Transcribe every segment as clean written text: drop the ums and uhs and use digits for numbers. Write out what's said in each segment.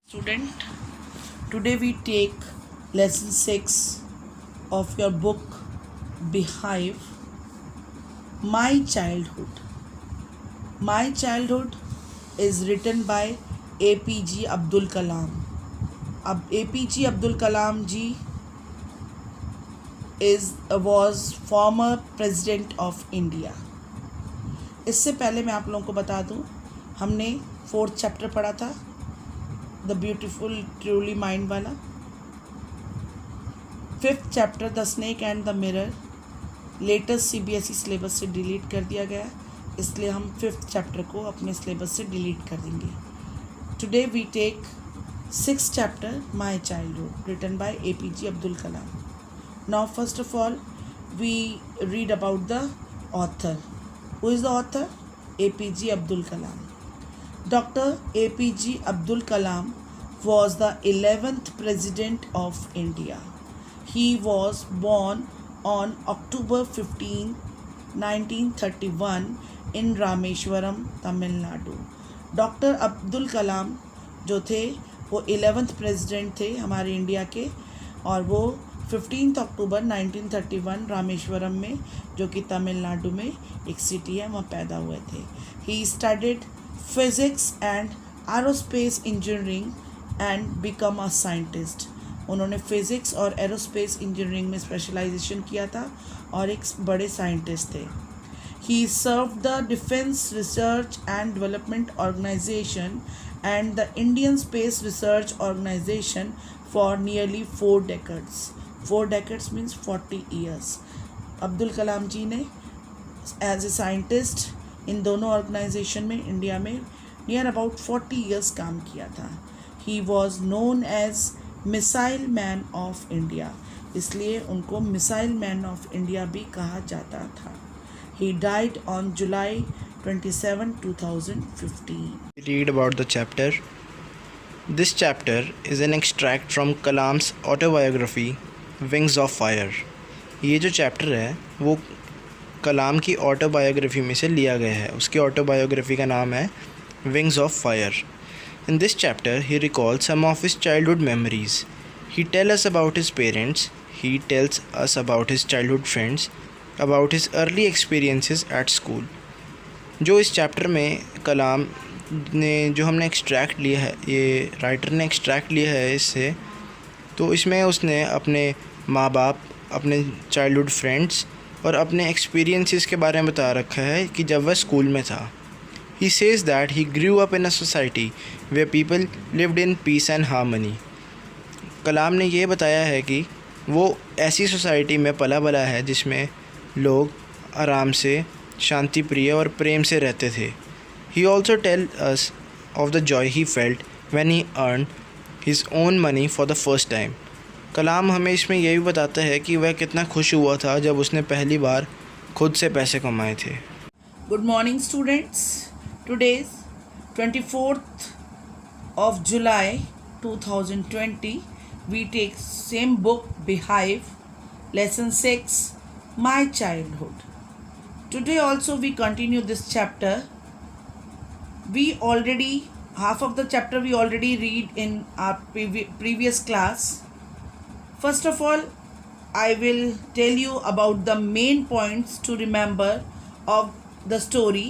Student, today we take lesson 6 of your book Beehive. My Childhood. My Childhood is written by APJ Abdul Kalam. अब APJ Abdul Kalam ji was former president of India. इससे पहले मैं आप लोगों को बता दूं, हमने 4th चैप्टर पढ़ा था, द ब्यूटीफुल ट्रूली माइंड वाला। 5th chapter the snake and the mirror latest CBSE syllabus से डिलीट कर दिया गया, इसलिए हम 5th चैप्टर को अपने सिलेबस से डिलीट कर देंगे। Today we take 6th chapter my childhood written by APJ Abdul Kalam. Now first of all we read about the author. Who is the author? APJ Abdul Kalam. Dr. APJ Abdul Kalam was the 11th President of India. He was born on October 15, 1931 in Rameshwaram, Tamil Nadu. Doctor Abdul Kalam जो थे वो 11th president थे हमारे India के, और वो 15 अक्टूबर 1931 रामेश्वरम में, जो कि तमिलनाडु में एक सिटी है, वहाँ पैदा हुए थे। He studied physics and aerospace engineering and become a scientist. उन्होंने फिज़िक्स और एरोस्पेस इंजीनियरिंग में स्पेशलाइजेशन किया था और एक बड़े साइंटिस्ट थे। He serve the defence research and development organisation and the Indian space research organisation for nearly 4 decades. 4 decades means 40 years. Abdul Kalam ji ने एज ए साइंटिस्ट इन दोनों ऑर्गेनाइजेशन में इंडिया में नियर अबाउट 40 years काम किया था। He was known as missile man of India, इसलिए उनको missile man of India भी कहा जाता था। He died on July 27, 2015. Read about the chapter. This chapter is an extract from Kalam's autobiography Wings of Fire. ये जो chapter है वो कलाम की ऑटोबायोग्राफी में से लिया गया है। उसकी ऑटोबायोग्राफी का नाम है Wings of Fire. In this chapter, he recalls some of his childhood memories. He tells us about his parents. He tells us about his childhood friends, about his early experiences at school. जो इस chapter में कलाम ने जो हमने extract लिया है, ये writer ने एक्सट्रैक्ट लिया है इससे, तो इसमें उसने अपने माँ बाप, अपने चाइल्डहुड फ्रेंड्स और अपने एक्सपीरियंसेस के बारे में बता रखा है कि जब वह स्कूल में था। He says that he grew up in a society where people lived in peace and harmony. Kalam ने ये बताया है कि वो ऐसी सोसाइटी में पला बला है जिसमें लोग आराम से, शांति प्रिय और प्रेम से रहते थे। He also tell us of the joy he felt when he earn his own money for the first time. Kalam हमें इसमें यह भी बताता है कि वह कितना खुश हुआ था जब उसने पहली बार खुद से पैसे कमाए थे। Good morning students, today's 24th of July 2020 we take same book Beehive, lesson 6 My Childhood. Today also we continue this chapter. We already half of the chapter we already read in our previous class. First of all, I will tell you about the main points to remember of the story.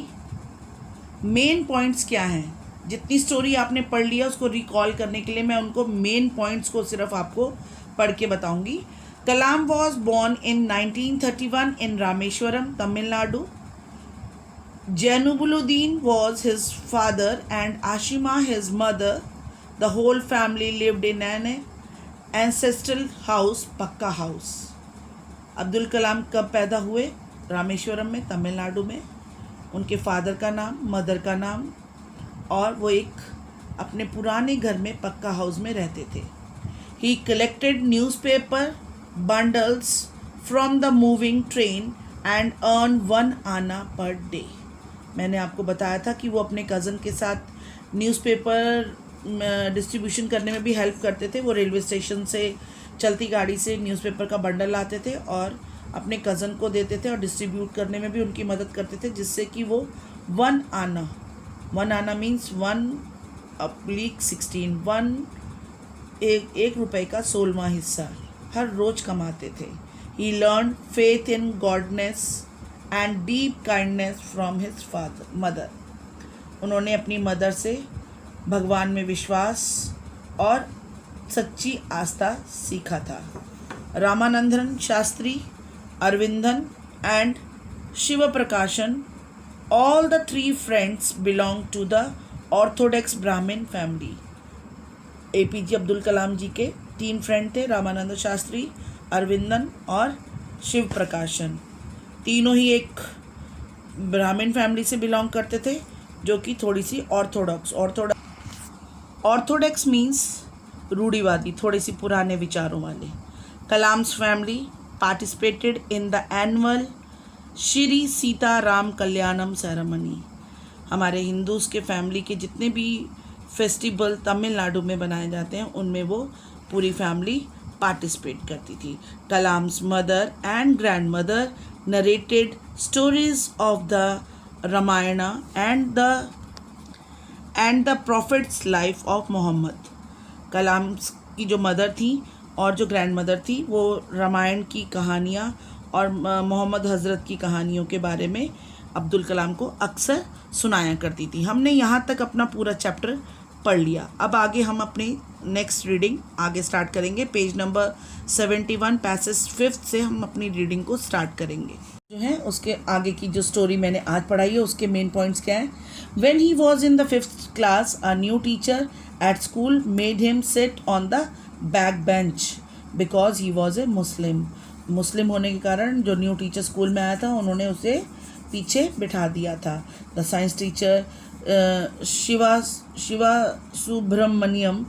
Main points क्या हैं? जितनी story आपने पढ़ लिया उसको recall करने के लिए मैं उनको मेन पॉइंट्स को सिर्फ आपको पढ़ के बताऊंगी। Kalam was born in 1931 in Rameswaram, Tamil Nadu. Jainulabdeen was his father and Ashima his mother. The whole family lived in an ancestral house, पक्का हाउस. अब्दुल कलाम कब पैदा हुए? रामेश्वरम में, तमिलनाडु में. उनके फादर का नाम, मदर का नाम, और वो एक अपने पुराने घर में पक्का हाउस में रहते थे. ही collected newspaper bundles from the moving train and earn 1 आना पर डे. मैंने आपको बताया था कि वो अपने कज़न के साथ न्यूज़पेपर डिस्ट्रीब्यूशन करने में भी हेल्प करते थे. वो रेलवे स्टेशन से चलती गाड़ी से न्यूज़पेपर का बंडल लाते थे और अपने कज़न को देते थे और डिस्ट्रीब्यूट करने में भी उनकी मदद करते थे, जिससे कि वो 1 आना मीन्स 1 16 एक रुपए का 16वां हिस्सा हर रोज कमाते थे. He learned faith in godness and deep kindness from his mother. उन्होंने अपनी मदर से भगवान में विश्वास और सच्ची आस्था सीखा था. Ramanandan Shastri, Aravindan and Shiva Prakashan, all the three friends belonged to the Orthodox Brahmin family. APJ Abdul Kalam जी के 3 फ्रेंड थे, रामानंद शास्त्री, अरविंदन और शिव प्रकाशन. तीनों ही एक ब्राह्मण फैमिली से बिलोंग करते थे जो कि थोड़ी सी ऑर्थोडॉक्स मीन्स रूढ़िवादी, थोड़ी सी पुराने विचारों वाले. Kalam's family participated in the annual Shri Sita Ram Kalyanam ceremony. हमारे हिंदूज़ के फैमिली के जितने भी फेस्टिवल तमिलनाडु में बनाए जाते हैं उनमें वो पूरी फैमिली पार्टिसिपेट करती थी. Kalam's mother and grandmother narrated stories of the Ramayana and the prophet's life of Muhammad. Kalam's की जो मदर थी और जो ग्रैंड मदर थी वो रामायण की कहानियाँ और मोहम्मद हज़रत की कहानियों के बारे में अब्दुल कलाम को अक्सर सुनाया करती थी. हमने यहाँ तक अपना पूरा चैप्टर पढ़ लिया. अब आगे हम अपनी नेक्स्ट रीडिंग आगे स्टार्ट करेंगे. पेज नंबर 71 पैसेज 5 से हम अपनी रीडिंग को स्टार्ट करेंगे. जो है उसके आगे की जो स्टोरी मैंने आज पढ़ाई है उसके मेन पॉइंट्स क्या हैं. When he was in the 5th class a new teacher at school made him sit on the back bench because he was a Muslim होने के कारण जो न्यू टीचर स्कूल में आया था उन्होंने उसे पीछे बिठा दिया था. The science teacher Shiva Subramaniam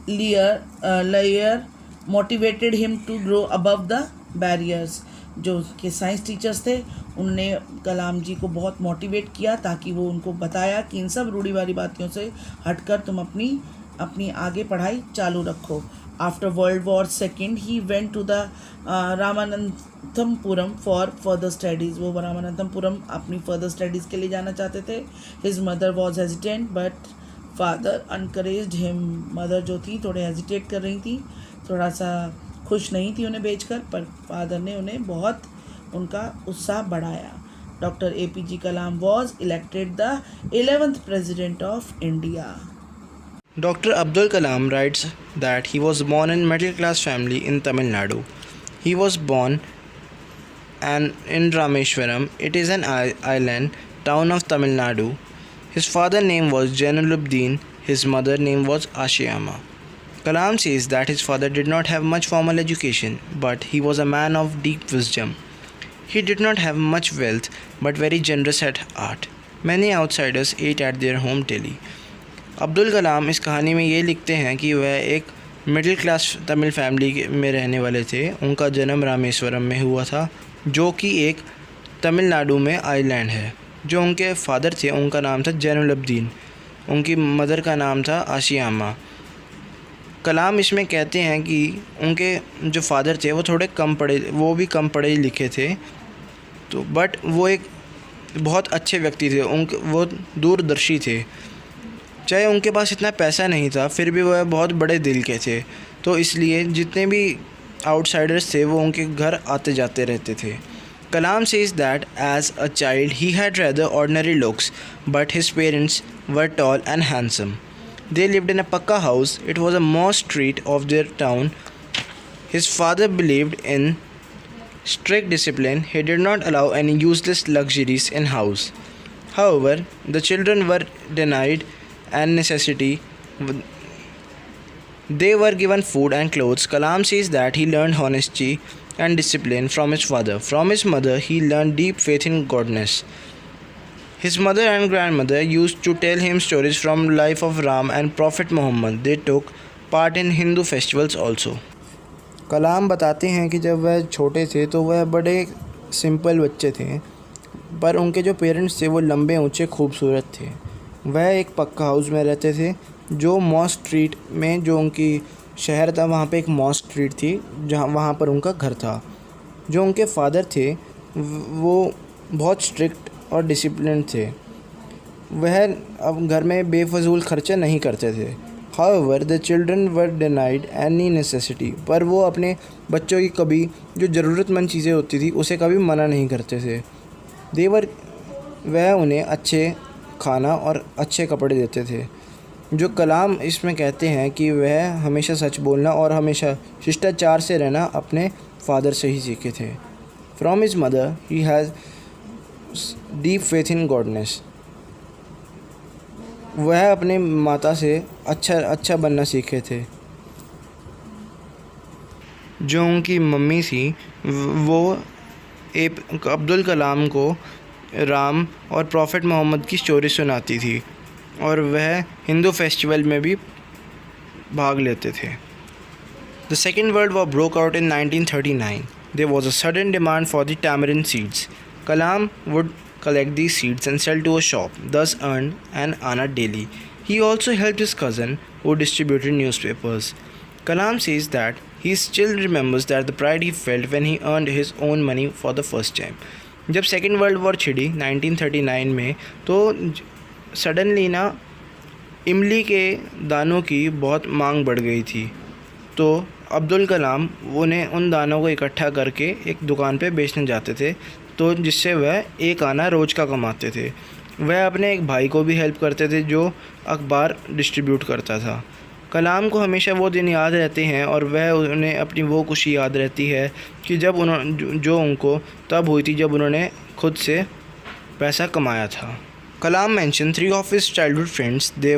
Iyer motivated him to grow above the barriers. जो के साइंस टीचर्स थे उन्होंने कलाम जी को बहुत मोटिवेट किया ताकि वो उनको बताया कि इन सब रूढ़िवादी बातों से हटकर तुम अपनी आगे पढ़ाई चालू रखो. After world war second he went to the Ramanathapuram for further studies. वो रामानंथपुरम अपनी फर्दर स्टडीज़ के लिए जाना चाहते थे. His mother was hesitant but father encouraged him. Mother जो थी थोड़े हेजिटेट कर रही थी, थोड़ा सा खुश नहीं थी उन्हें भेजकर, पर फादर ने उन्हें बहुत उनका उत्साह बढ़ाया. Doctor APJ Kalam was elected the 11th president of India. Dr. Abdul Kalam writes that he was born in middle class family in Tamil Nadu. He was born in Rameshwaram. It is an island town of Tamil Nadu. His father's name was Jainuddin. His mother's name was Ashiyama. Kalam says that his father did not have much formal education, but he was a man of deep wisdom. He did not have much wealth, but very generous at heart. Many outsiders ate at their home daily. Abdul Kalam इस कहानी में ये लिखते हैं कि वह एक middle class Tamil family में रहने वाले थे. उनका जन्म रामेश्वरम में हुआ था जो कि एक तमिलनाडु में आइलैंड है. जो उनके फादर थे उनका नाम था जैनुलब्दीन, उनकी मदर का नाम था आशियामा. कलाम इसमें कहते हैं कि उनके जो फादर थे वो वो भी कम पढ़े लिखे थे, तो बट वो एक बहुत अच्छे व्यक्ति थे. वो दूरदर्शी थे. चाहे उनके पास इतना पैसा नहीं था फिर भी वह बहुत बड़े दिल के थे, तो इसलिए जितने भी आउटसाइडर्स थे वो उनके घर आते जाते रहते थे. Kalam says that as a child he had rather ordinary looks but his parents were tall and handsome. They lived in a pucca house. It was a most street of their town. His father believed in strict discipline. He did not allow any useless luxuries in house. However, the children were denied and necessity. They were given food and clothes. Kalam says that he learned honesty and discipline from his father. From his mother, he learned deep faith in godness. His mother and grandmother used to tell him stories from life of Ram and Prophet Muhammad. They took part in Hindu festivals also. कलाम बताते हैं कि जब वह छोटे थे तो वह बड़े सिंपल बच्चे थे, पर उनके जो पेरेंट्स थे वो लंबे ऊंचे खूबसूरत थे. वह एक पक्का हाउस में रहते थे जो मॉस स्ट्रीट में, जो उनकी शहर था वहाँ पे एक मॉस स्ट्रीट थी जहाँ वहाँ पर उनका घर था. जो उनके फादर थे वो बहुत स्ट्रिक्ट और डिसिप्लिन थे. वह अब घर में बेफजूल खर्चे नहीं करते थे। However the children were denied any necessity, पर वो अपने बच्चों की कभी जो ज़रूरतमंद चीज़ें होती थी उसे कभी मना नहीं करते थे। वह उन्हें अच्छे खाना और अच्छे कपड़े देते थे। जो कलाम इसमें कहते हैं कि वह हमेशा सच बोलना और हमेशा शिष्टाचार से रहना अपने फादर से ही सीखे थे। From his mother he has deep faith in goodness, वह अपने माता से अच्छा बनना सीखे थे। जो उनकी मम्मी थी वो अब्दुल कलाम को राम और प्रॉफिट मोहम्मद की स्टोरी सुनाती थी और वह हिंदू फेस्टिवल में भी भाग लेते थे। The second world war broke out in 1939. There was a sudden demand for the tamarind seeds. Kalam would collect these seeds and sell to a shop, thus earned an anna daily. He also helped his cousin, who distributed newspapers. Kalam says that he still remembers that the pride he felt when he earned his own money for the first time. जब second world war छिड़ी 1939 में, तो suddenly ना इमली के दानों की बहुत मांग बढ़ गई थी। तो अब्दुल कलाम उन्हें उन दानों को इकट्ठा करके एक दुकान पे बेचने जाते थे, तो जिससे वह एक आना रोज़ का कमाते थे। वह अपने एक भाई को भी हेल्प करते थे जो अखबार डिस्ट्रीब्यूट करता था। कलाम को हमेशा वो दिन याद रहते हैं और वह उन्हें अपनी वो खुशी याद रहती है कि जब जो उनको तब हुई थी जब उन्होंने खुद से पैसा कमाया था। Kalam mentioned 3 of his childhood friends. They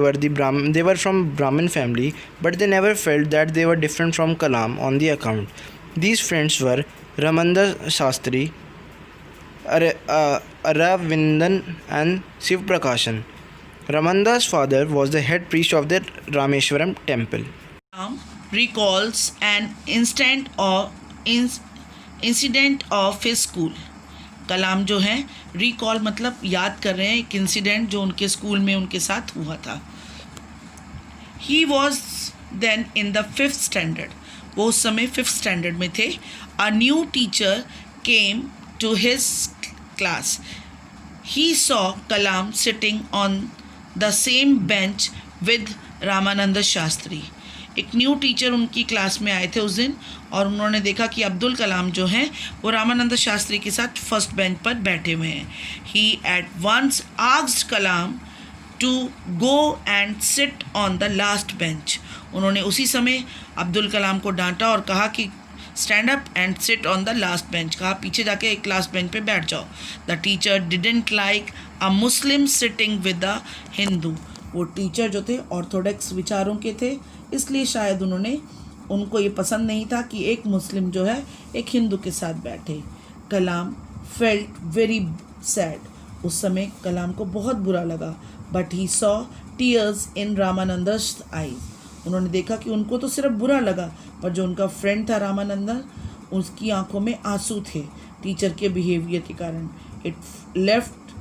were from Brahmin family, but they never felt that they were different from Kalam on the account. These friends were Ramanda Shastri, Aravindan and Shiv Prakashan. Ramanda's father was the head priest of the Rameshwaram temple. Kalam recalls an incident of his school. कलाम जो है recall मतलब याद कर रहे हैं एक incident जो उनके स्कूल में उनके साथ हुआ था। He was then in the 5th standard, वो उस समय 5th स्टैंडर्ड में थे। A new teacher came to his class. He saw Kalam sitting on the same bench with Ramanand Shastri. एक न्यू टीचर उनकी क्लास में आए थे उस दिन और उन्होंने देखा कि अब्दुल कलाम जो हैं वो रामानंद शास्त्री के साथ फर्स्ट बेंच पर बैठे हुए हैं। He at once asked Kalam to go and sit on the last bench. उन्होंने उसी समय अब्दुल कलाम को डांटा और कहा कि stand up and sit on the last bench, कहा पीछे जाके एक लास्ट बेंच पे बैठ जाओ। The teacher didn't like a Muslim sitting with the Hindu. वो टीचर जो थे ऑर्थोडॉक्स विचारों के थे, इसलिए शायद उनको ये पसंद नहीं था कि एक मुस्लिम जो है एक हिंदू के साथ बैठे। Kalam felt very sad. उस समय कलाम को बहुत बुरा लगा। But he saw tears in Ramanand's eyes. उन्होंने देखा कि उनको तो सिर्फ बुरा लगा, पर जो उनका फ्रेंड था रामानंदन, उसकी आंखों में आंसू थे टीचर के बिहेवियर के कारण। It left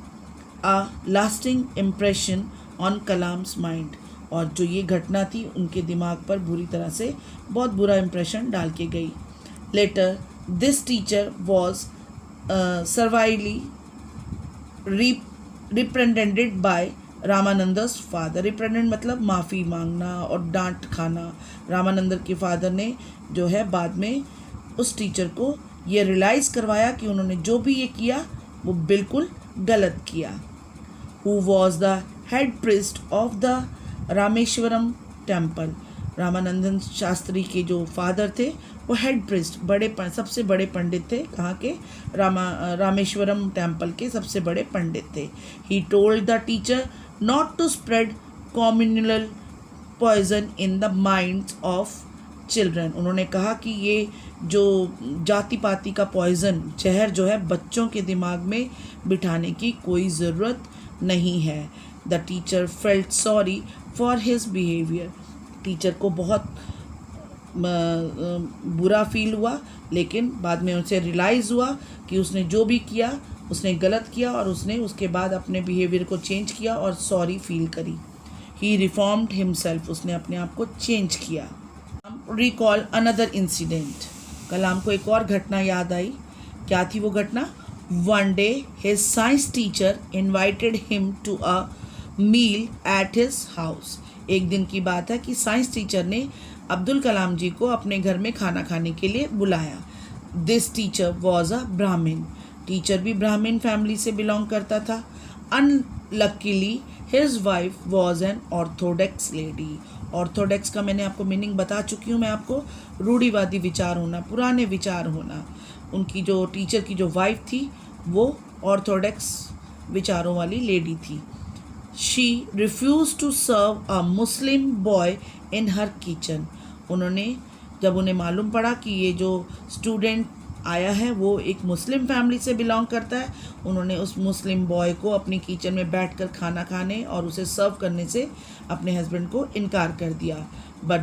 a lasting impression on Kalam's mind. और जो ये घटना थी उनके दिमाग पर बुरी तरह से बहुत बुरा इम्प्रेशन डाल के गई। Later this teacher was severely reprimanded by Ramanand's father. Reprimanded मतलब माफ़ी मांगना और डांट खाना। रामानंद के फादर ने जो है बाद में उस टीचर को ये रियलाइज़ करवाया कि उन्होंने जो भी ये किया वो बिल्कुल गलत किया। Who was the head priest of the Rameswaram temple. Ramanandan Shastri के जो फादर थे वो हेड प्रिस्ट सबसे बड़े पंडित थे। कहाँ के? रामेश्वरम टेम्पल के सबसे बड़े पंडित थे। He told the teacher not to spread communal poison in the minds of children. उन्होंने कहा कि ये जो जाति पाति का पॉइजन जहर जो है बच्चों के दिमाग में बिठाने की कोई ज़रूरत नहीं है। The teacher felt sorry for his behaviour. Teacher को बहुत बुरा फील हुआ, लेकिन बाद में उसे रियलाइज़ हुआ कि उसने जो भी किया उसने गलत किया और उसने उसके बाद अपने बिहेवियर को चेंज किया और सॉरी फील करी। ही रिफॉर्म्ड हिमसेल्फ। उसने अपने आप को चेंज किया। Recall another incident. कलाम को एक और घटना याद आई। क्या थी वो घटना? One day his science teacher invited him to a meal at his house. एक दिन की बात है कि साइंस टीचर ने अब्दुल कलाम जी को अपने घर में खाना खाने के लिए बुलाया। This teacher was a Brahmin. Teacher भी ब्राह्मण फैमिली से बिलोंग करता था। Unluckily his wife was an Orthodox lady. Orthodox का मैंने आपको मीनिंग बता चुकी हूँ मैं आपको, रूढ़िवादी विचार होना, पुराने विचार होना। उनकी जो टीचर की जो वाइफ थी वो ऑर्थोडॉक्स विचारों वाली लेडी थी। She refuse to serve a Muslim boy in her kitchen. उन्होंने जब उन्हें मालूम पड़ा कि ये जो स्टूडेंट आया है वो एक मुस्लिम फैमिली से बिलोंग करता है, उन्होंने उस मुस्लिम बॉय को अपनी किचन में बैठकर खाना खाने और उसे सर्व करने से अपने हस्बैंड को इनकार कर दिया। But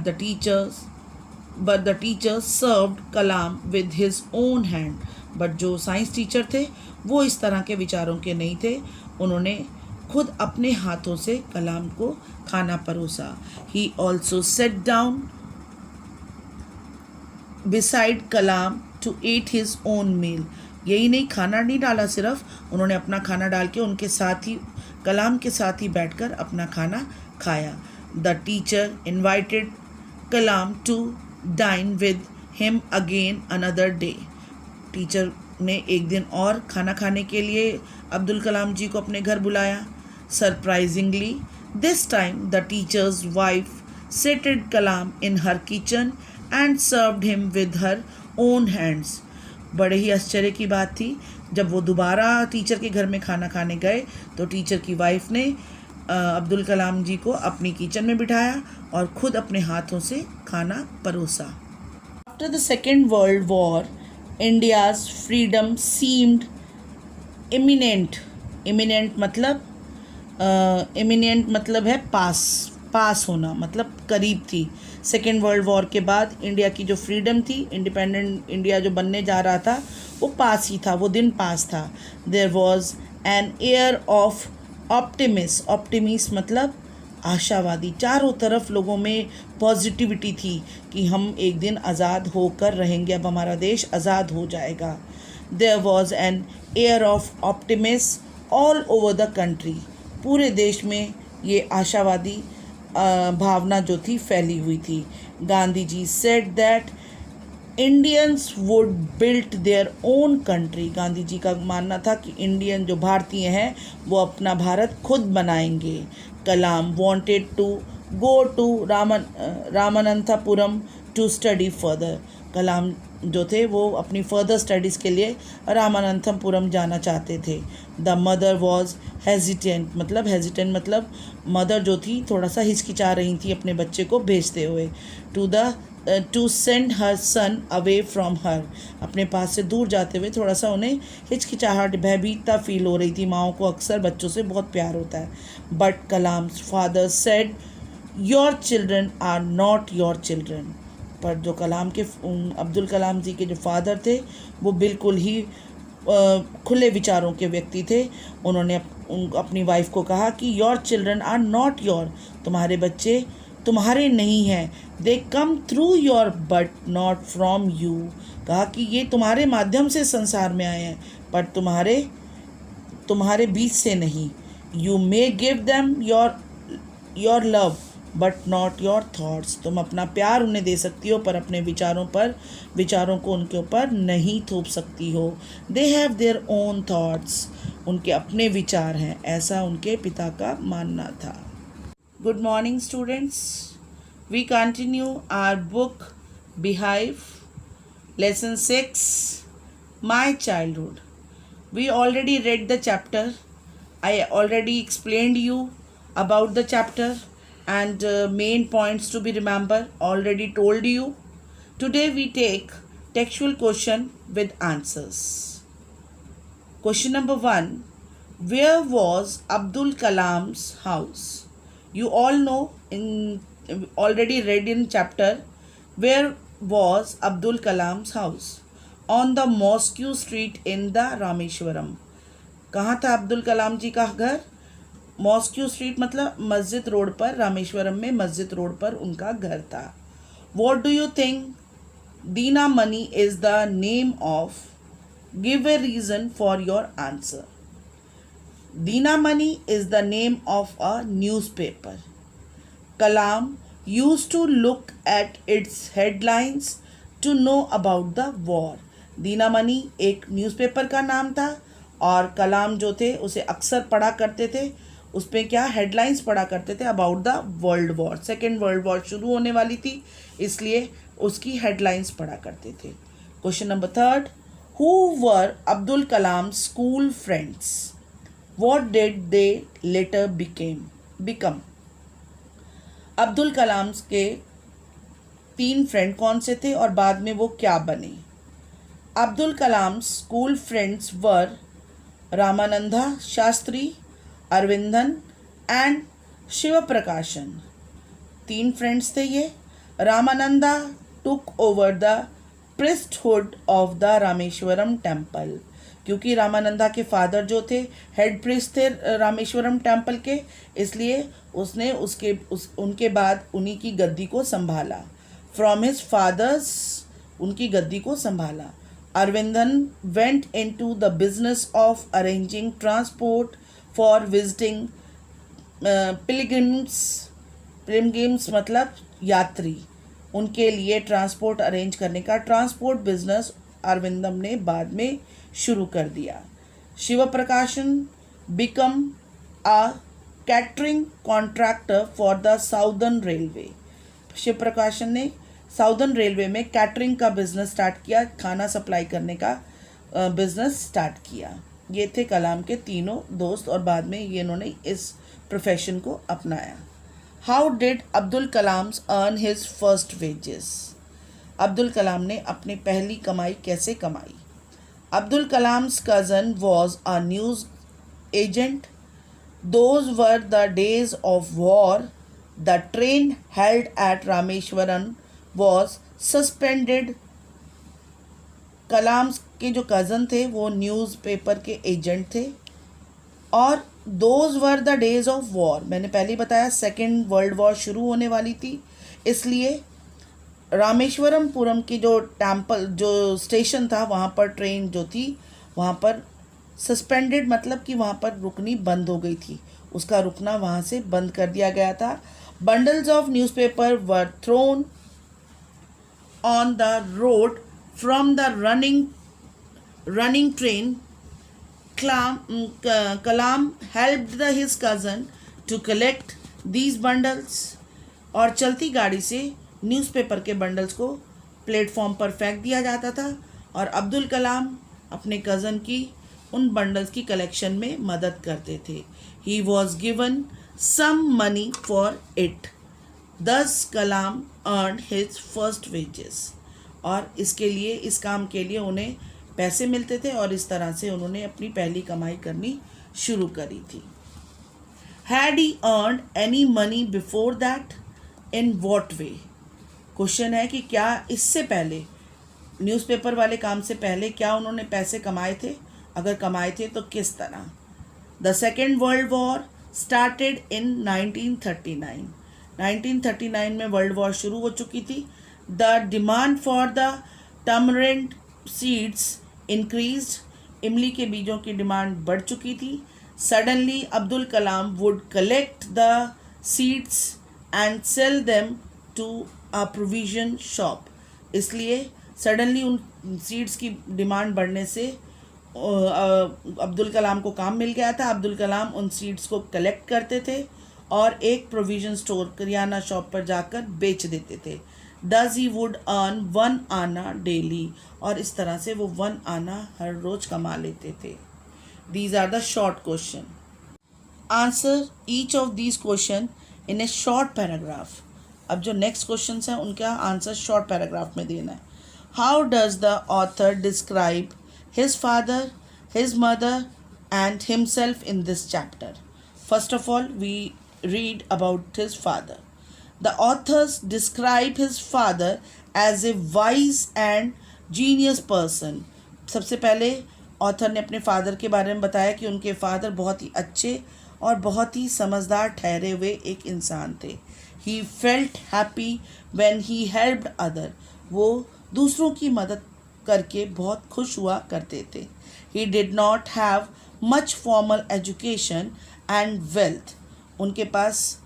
the teacher served Kalam with his own hand. But जो साइंस टीचर थे वो इस तरह के विचारों के नहीं थे, उन्होंने खुद अपने हाथों से कलाम को खाना परोसा। He also set down beside Kalam to eat his own meal। यही नहीं, खाना नहीं डाला सिर्फ, उन्होंने अपना खाना डाल के उनके साथ ही, कलाम के साथ ही बैठकर अपना खाना खाया। The teacher invited Kalam to dine with him again another day. Teacher ने एक दिन और खाना खाने के लिए अब्दुल कलाम जी को अपने घर बुलाया। Surprisingly this time the teachers wife seated Kalam in her kitchen and served him with her own hands. बड़े ही आश्चर्य की बात थी, जब वो दोबारा टीचर के घर में खाना खाने गए तो टीचर की वाइफ ने अब्दुल कलाम जी को अपनी किचन में बिठाया और खुद अपने हाथों से खाना परोसा। After the second world war India's freedom seemed imminent. Imminent मतलब है पास होना, मतलब करीब थी। सेकेंड वर्ल्ड वॉर के बाद इंडिया की जो फ्रीडम थी, इंडिपेंडेंट इंडिया जो बनने जा रहा था, वो पास ही था, वो दिन पास था। There was an air of optimist मतलब आशावादी। चारों तरफ लोगों में पॉजिटिविटी थी कि हम एक दिन आज़ाद होकर रहेंगे, अब हमारा देश आज़ाद हो जाएगा। There was an air of optimist all over the country. पूरे देश में ये आशावादी भावना जो थी फैली हुई थी। Gandhi ji said that Indians would built their own country. Gandhi ji का मानना था कि इंडियन जो भारतीय हैं वो अपना भारत खुद बनाएंगे। Kalam wanted to go to Ramanathapuram to study further. Kalam जो थे वो अपनी फर्दर स्टडीज़ के लिए रामानंथपुरम जाना चाहते थे। द मदर वॉज हेजिटेंट मतलब मदर जो थी थोड़ा सा हिचकिचा रही थी अपने बच्चे को भेजते हुए। To send her son away from her. अपने पास से दूर जाते हुए थोड़ा सा उन्हें हिचकिचाहट, भयभीतता फील हो रही थी। माँओं को अक्सर बच्चों से बहुत प्यार होता है। But Kalam's father said your children are not your children. पर जो अब्दुल कलाम जी के जो फादर थे वो बिल्कुल ही खुले विचारों के व्यक्ति थे। उन्होंने अपनी वाइफ को कहा कि your children are not your, तुम्हारे बच्चे तुम्हारे नहीं हैं। They come through your but not from you. कहा कि ये तुम्हारे माध्यम से संसार में आए हैं पर तुम्हारे बीच से नहीं। You may give them your love but not your thoughts. तुम अपना प्यार उन्हें दे सकती हो पर अपने विचारों को उनके ऊपर नहीं थोप सकती हो। They have their own thoughts. उनके अपने विचार हैं, ऐसा उनके पिता का मानना था। Good morning students, we continue our book beehive, lesson 6 my childhood. We already read the chapter. I already explained you about the chapter and main points to be remembered already told you. Today we take textual question with answers. Question number 1. Where was Abdul Kalam's house? You all know, already read in chapter, where was Abdul Kalam's house? On the Mosque Street in the Rameshwaram. कहाँ था अब्दुल कलाम जी का घर? Mosque street मतलब मस्जिद road पर, रामेश्वरम में मस्जिद road पर उनका घर था। What do you think Dina money is the name of? Give a reason for your answer. Dinamani is the name of a newspaper. Kalam used to look at its headlines to know about the war. दीनामणि एक newspaper का नाम था और कलाम जो थे उसे अक्सर पढ़ा करते थे, उस पर क्या हेडलाइंस पढ़ा करते थे about the world war. Second world war शुरू होने वाली थी, इसलिए उसकी हेडलाइंस पढ़ा करते थे. Question number 3, who were Abdul Kalam school friends? What did they later become? Abdul Kalam के 3 फ्रेंड कौन से थे और बाद में वो क्या बने? Abdul Kalam school friends were Ramananda Sastry, Aravindan and Siva Prakasan. 3 friends थे ये. Ramananda took over the priesthood of the Rameswaram temple, क्योंकि रामानंदा के फादर जो थे हेड प्रिस्ट थे रामेश्वरम टेम्पल के, इसलिए उसने उनके बाद उन्हीं की गद्दी को संभाला. फ्रॉम हिज फादर्स उनकी गद्दी को संभाला. Aravindan went into the business of arranging transport for visiting pilgrims मतलब यात्री, उनके लिए ट्रांसपोर्ट अरेंज करने का ट्रांसपोर्ट बिजनेस अरविंदम ने बाद में शुरू कर दिया. Shiv Prakashan become a catering contractor for the southern railway. Shiv Prakashan ने साउदर्न रेलवे में कैटरिंग का बिजनेस स्टार्ट किया, खाना सप्लाई करने का बिजनेस स्टार्ट किया. ये थे कलाम के तीनों दोस्त और बाद में ये इन्होंने इस प्रोफेशन को अपनाया. How did Abdul Kalam earn his first wages? Abdul Kalam ने अपनी पहली कमाई कैसे कमाई? Abdul Kalam's cousin was a news agent. Those were the days of war. The train held at Rameswaram was suspended. Kalam के जो कज़न थे वो न्यूज़पेपर के एजेंट थे. और those were the days of war, मैंने पहले बताया सेकेंड वर्ल्ड वॉर शुरू होने वाली थी, इसलिए रामेश्वरमपुरम की जो टेम्पल जो स्टेशन था वहाँ पर ट्रेन जो थी वहाँ पर सस्पेंडेड मतलब कि वहाँ पर रुकनी बंद हो गई थी, उसका रुकना वहाँ से बंद कर दिया गया था. Bundles of newspaper were thrown on the road from the running train. Kalam helped his cousin to collect these bundles. और चलती गाड़ी से न्यूज़पेपर के बंडल्स को प्लेटफॉर्म पर फेंक दिया जाता था और अब्दुल कलाम अपने कज़न की उन बंडल्स की कलेक्शन में मदद करते थे. He was given some money for it. Thus Kalam earn his first wages. और इसके लिए इस काम के लिए उन्हें पैसे मिलते थे और इस तरह से उन्होंने अपनी पहली कमाई करनी शुरू करी थी. Had he earned any money before that? In what way? Question है कि क्या इससे पहले न्यूज़पेपर वाले काम से पहले क्या उन्होंने पैसे कमाए थे, अगर कमाए थे तो किस तरह? The second world war started in 1939. 1939 में वर्ल्ड वॉर शुरू हो चुकी थी. The demand for the tamarind seeds increased. इमली के बीजों की डिमांड बढ़ चुकी थी. Suddenly Abdul Kalam would collect the seeds and sell them to a provision shop. इसलिए सडनली उन सीड्स की डिमांड बढ़ने से अब्दुल कलाम को काम मिल गया था. अब्दुल कलाम उन सीड्स को कलेक्ट करते थे और एक प्रोविजन स्टोर किराना शॉप पर जाकर बेच देते थे. दस ही वुड अर्न 1 आना डेली. और इस तरह से वो 1 आना हर रोज कमा लेते थे. These are the short question. Answer each of these question in a short paragraph. अब जो नेक्स्ट क्वेश्चन हैं उनका आंसर शॉर्ट पैराग्राफ में देना है. How does the author describe his father, his mother and himself in this chapter? First of all we read about his father. The authors describe his father as a wise and genius person. सबसे पहले author ने अपने father के बारे में बताया कि उनके फादर बहुत ही अच्छे और बहुत ही समझदार ठहरे हुए एक इंसान थे. He felt happy when he helped other. वो दूसरों की मदद करके बहुत खुश हुआ करते थे. He did not have much formal education and wealth, उनके पास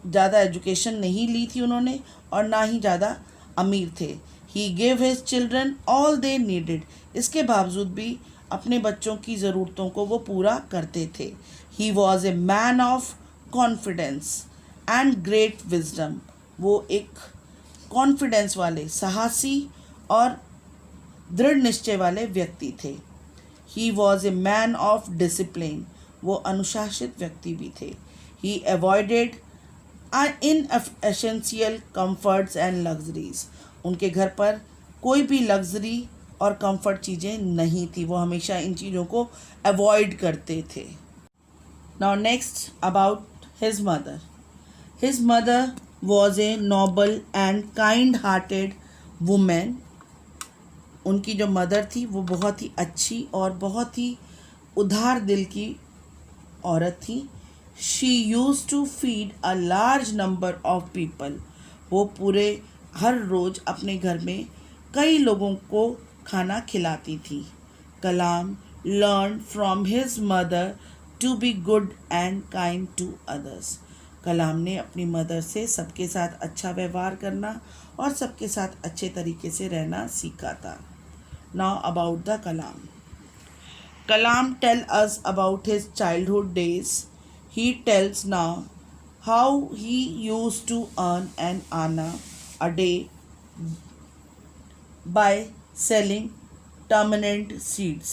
ज़्यादा एजुकेशन नहीं ली थी उन्होंने और ना ही ज़्यादा अमीर थे। He gave his children all they needed, इसके बावजूद भी अपने बच्चों की ज़रूरतों को वो पूरा करते थे। He was a man of confidence and great wisdom, वो एक कॉन्फिडेंस वाले, साहसी और दृढ़ निश्चय वाले व्यक्ति थे। He was a man of discipline, वो अनुशासित व्यक्ति भी थे। He avoided inessential comforts and luxuries, उनके घर पर कोई भी लग्जरी और कंफर्ट चीज़ें नहीं थी, वो हमेशा इन चीज़ों को अवॉइड करते थे। Now next about his mother. His mother was a noble and kind hearted women, उनकी जो मदर थी वो बहुत ही अच्छी और बहुत ही उदार दिल की औरत थी। She use to feed a large number of people, वो पूरे हर रोज़ अपने घर में कई लोगों को खाना खिलाती थी। Kalam learn from his mother to be good and kind to others, Kalam ने अपनी मदर से सबके साथ अच्छा व्यवहार करना और सबके साथ अच्छे तरीके से रहना सीखा था। Now about the Kalam. Kalam tell us about his childhood days. He tells now how he used to earn an anna a day by selling tamarind seeds.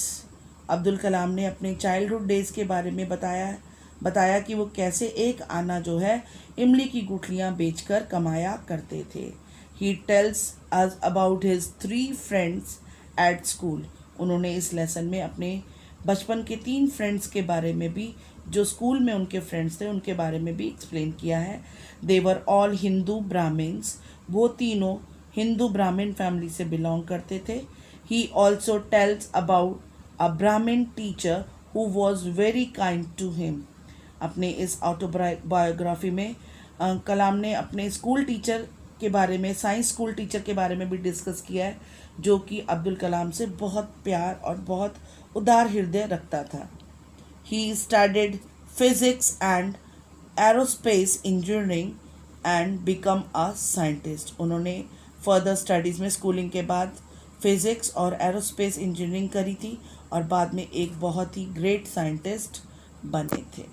Abdul Kalam ने अपने चाइल्डहुड डेज़ के बारे में बताया कि वो कैसे एक आना जो है इमली की गुठलियाँ बेचकर कमाया करते थे। He tells us about his 3 friends at school। उन्होंने इस लेसन में अपने बचपन के 3 फ्रेंड्स के बारे में भी, जो स्कूल में उनके फ्रेंड्स थे उनके बारे में भी एक्सप्लेन किया है। They were all Hindu Brahmins, वो तीनों हिंदू ब्राह्मण फैमिली से बिलोंग करते थे। He also tells about a Brahmin teacher who was very kind to him. अपने इस ऑटोबायोग्राफी में कलाम ने अपने स्कूल टीचर के बारे में, साइंस स्कूल टीचर के बारे में भी डिस्कस किया है, जो कि अब्दुल कलाम से बहुत प्यार और बहुत उदार हृदय रखता था। He studied physics and aerospace engineering and become a scientist। उन्होंने फर्दर स्टडीज़ में स्कूलिंग के बाद फिज़िक्स और एरोस्पेस इंजीनियरिंग करी थी और बाद में एक बहुत ही ग्रेट साइंटिस्ट बने थे।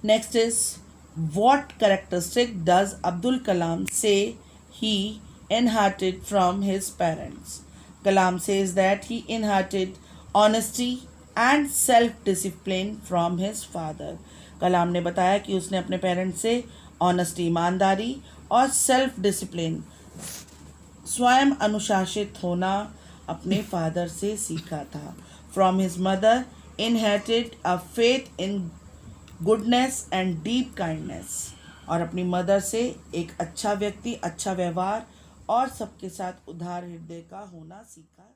Next is what characteristic does Abdul Kalam से ही inherited from his parents। Kalam says that he inherited honesty and self-discipline from his father। कलाम ने बताया कि उसने अपने पेरेंट्स से ऑनेस्टी, ईमानदारी और सेल्फ डिसिप्लिन, स्वयं अनुशासित होना अपने फादर से सीखा था। From his mother inherited a faith in goodness and deep kindness, और अपनी मदर से एक अच्छा व्यक्ति, अच्छा व्यवहार और सबके साथ उदार हृदय का होना सीखा।